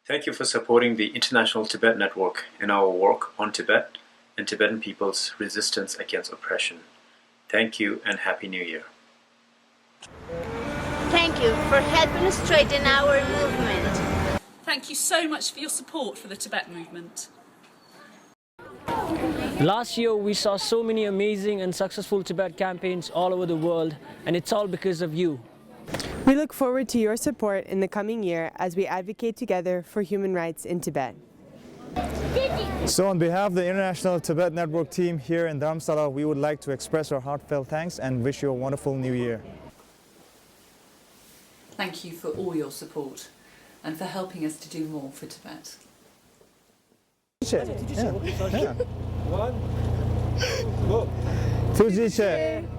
Thank you for supporting the International Tibet Network in our work on Tibet and Tibetan people's resistance against oppression. Thank you and Happy New Year. Thank you for helping us straighten our movement. Thank you so much for your support for the Tibet movement. Last year we saw so many amazing and successful Tibet campaigns all over the world, and it's all because of you. We look forward to your support in the coming year as we advocate together for human rights in Tibet. So on behalf of the International Tibet Network team here in Dharamsala, we would like to express our heartfelt thanks and wish you a wonderful new year. Thank you for all your support and for helping us to do more for Tibet. Tujiche.